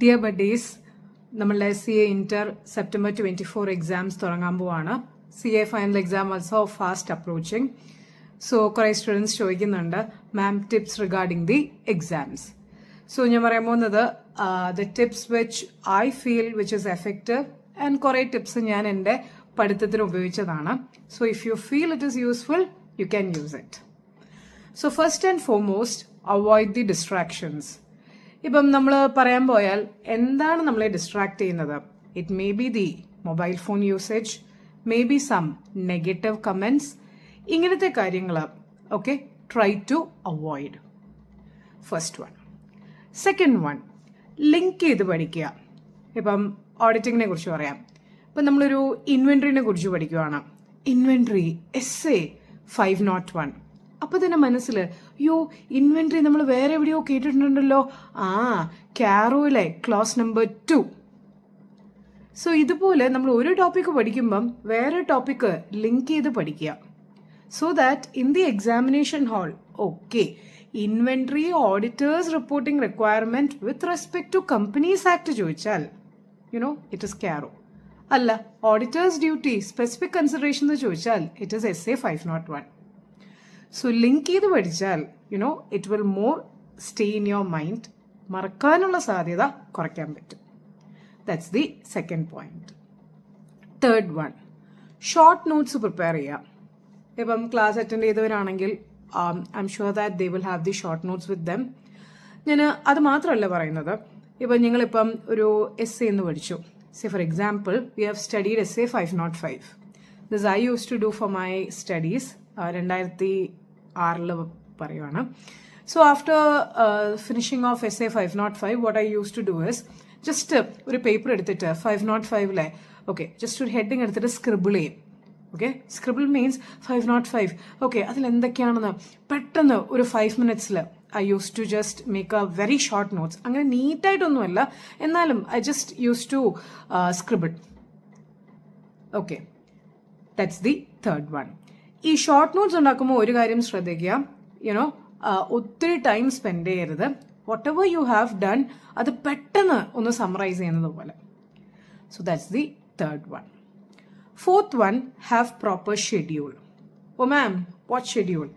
Dear buddies, നമ്മളുടെ CA inter September 24 exams തുടങ്ങാൻ പോവാണ്. CA final exam also fast approaching. So കുറേ students ചോദിക്കുന്നുണ്ട്, ma'am tips regarding the exams. So ഞാൻ പറയാൻ പോകുന്നത് the tips which I feel which is effective and കുറേ tips ഞാൻ എൻ്റെ പഠിത്തത്തിന് ഉപയോഗിച്ചതാണ്. So if you feel it is useful you can use it. So first and foremost avoid the distractions. ഇപ്പം നമ്മൾ പറയാൻ പോയാൽ എന്താണ് നമ്മളെ ഡിസ്ട്രാക്ട് ചെയ്യുന്നത്? It may be the mobile phone usage, may be some negative comments, ഇങ്ങനത്തെ കാര്യങ്ങൾ okay try to avoid. First one. Second one, link ചെയ്ത് പഠിക്കുക. ഇപ്പം ഓഡിറ്റിങ്ങിനെ കുറിച്ച് പറയാം. ഇപ്പം നമ്മളൊരു ഇൻവെൻട്രീനെ കുറിച്ച് പഠിക്കുകയാണ്. Inventory SA 501. അപ്പൊ തന്നെ മനസ്സിൽ യോ ഇൻവെന്ററി നമ്മൾ വേറെ എവിടെയോ കേട്ടിട്ടുണ്ടല്ലോ, കാരോയിലെ ക്ലാസ് നമ്പർ 2. സോ ഇതുപോലെ നമ്മൾ ഒരു ടോപ്പിക്ക് പഠിക്കുമ്പം വേറെ ടോപ്പിക്ക് ലിങ്ക് ചെയ്ത് പഠിക്കുക. So that in the examination hall okay inventory auditors reporting requirement with respect to companies act ചോദിച്ചാൽ ഇറ്റ് ഇസ് കാരോ. അല്ല, ഓഡിറ്റേഴ്സ് ഡ്യൂട്ടി സ്പെസിഫിക് കൺസിഡറേഷൻ എന്ന് ചോദിച്ചാൽ it is SA 501. So link ചെയ്ത് പഠിച്ചാൽ it will more stay in your mind. മറക്കാനുള്ള സാധ്യത കുറയ്ക്കാൻ പറ്റും. That's the second point. Third one, short notes prepare ചെയ്യുക. ഇപ്പം ക്ലാസ് അറ്റൻഡ് ചെയ്തവരാണെങ്കിൽ I am sure that they will have the short notes വിത്ത് ദം. ഞാൻ അത് മാത്രമല്ല പറയുന്നത്, ഇപ്പം നിങ്ങളിപ്പം ഒരു SA എന്ന് പഠിച്ചു. Say for example we have studied SA 505. This I used to do for my studies. 2006 പറയുവാണ്. So after finishing of SA 505 what I used to do is just ഒരു പേപ്പർ എടുത്തിട്ട് 505 ഓക്കെ ജസ്റ്റ് ഒരു heading എടുത്തിട്ട് scribble ചെയ്യും. Okay, scribble means 505 okay അതിൽ എന്തൊക്കെയാണെന്ന് പെട്ടെന്ന് ഒരു 5 minutes I used to just make a very short notes. അങ്ങനെ നീറ്റായിട്ടൊന്നുമല്ല, എന്നാലും I just used to scribble. Okay, that's the third one. ഈ ഷോർട്ട് നോട്ട്സ് ഉണ്ടാക്കുമ്പോൾ ഒരു കാര്യം ശ്രദ്ധിക്കുക, ഒത്തിരി ടൈം സ്പെൻഡ് ചെയ്യരുത്. Whatever you have done അത് പെട്ടെന്ന് ഒന്ന് സമ്മറൈസ് ചെയ്യുന്നത് പോലെ. So that's the third one. Fourth one, have proper schedule. Oh ma'am what schedule?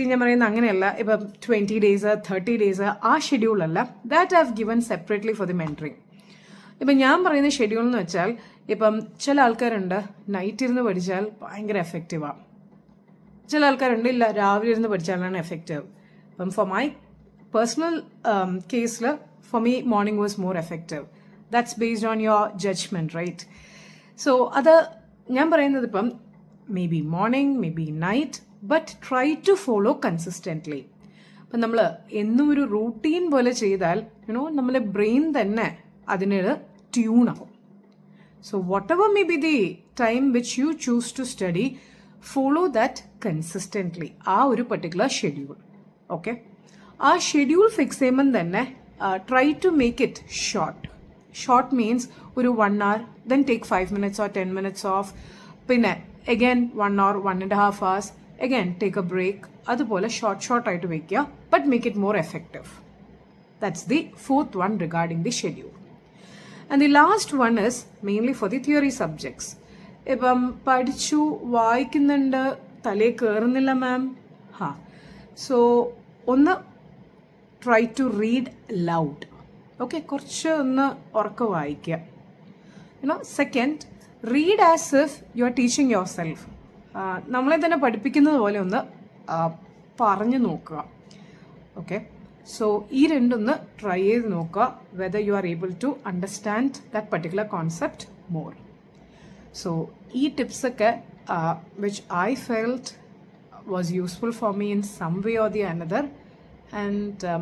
ഞാൻ പറയുന്നത് അങ്ങനെയല്ല. ഇപ്പം 20 days 30 days ആ ഷെഡ്യൂൾ അല്ല. That have given separately for the mentoring. ഇപ്പം ഞാൻ പറയുന്ന ഷെഡ്യൂൾ എന്ന് വെച്ചാൽ, ഇപ്പം ചില ആൾക്കാരുണ്ട് നൈറ്റ് ഇരുന്ന് പഠിച്ചാൽ ഭയങ്കര എഫക്റ്റീവാണ്, ചില ആൾക്കാരുണ്ട് ഇല്ല രാവിലെ ഇരുന്ന് പഠിച്ചാലാണ് എഫക്റ്റീവ്. അപ്പം ഫോർ മൈ പേഴ്സണൽ കേസിൽ for me morning was more effective. That's based on your judgement, right? So അത് ഞാൻ പറയുന്നത് ഇപ്പം may be morning, may be night, but try to follow consistently. അപ്പം നമ്മൾ എന്നും ഒരു റൂട്ടീൻ പോലെ ചെയ്താൽ നമ്മളെ ബ്രെയിൻ തന്നെ അതിനൊരു ട്യൂണാവും. So whatever may be the time which you choose to study, follow that consistently. ആ ഒരു പെർട്ടിക്കുലർ ഷെഡ്യൂൾ. ഓക്കെ, ആ ഷെഡ്യൂൾ ഫിക്സ് ചെയ്യുമ്പം തന്നെ try to make it short. Short means ഒരു 1 hour, then take 5 minutes or 10 minutes off, പിന്നെ again 1 hour 1.5 hours, again take a break. അതുപോലെ short ആയിട്ട് വയ്ക്കുക, but make it more effective. That's the fourth one regarding the schedule. And the last one is mainly for the theory subjects. ഇപ്പം പഠിച്ചു വായിക്കുന്നുണ്ട്, തലേ കയറുന്നില്ല ma'am. So ഒന്ന് try to read loud. Okay, കുറച്ച് ഒന്ന് ഉറക്കെ വായിക്കുക. Second, read as if you are teaching yourself. നമ്മളെ തന്നെ പഠിപ്പിക്കുന്നത് പോലെ ഒന്ന് പറഞ്ഞു നോക്കുക. ഓക്കെ, സോ ഈ രണ്ടൊന്ന് ട്രൈ ചെയ്ത് നോക്കുക, whether you are able to understand that particular concept more. So ഈ ടിപ്സൊക്കെ which I felt was useful for me in some way or the another, and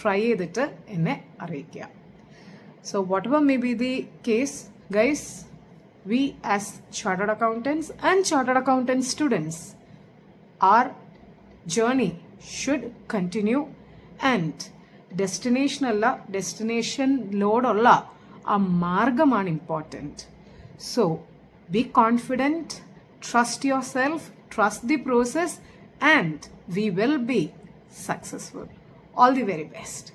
try ചെയ്തിട്ട് എന്നെ അറിയിക്കുക. So whatever may be the case guys, we as chartered accountants and chartered accountant students, our journey should continue, and destination load ulla a margamana important. So be confident, trust yourself, trust the process, and we will be successful. All the very best.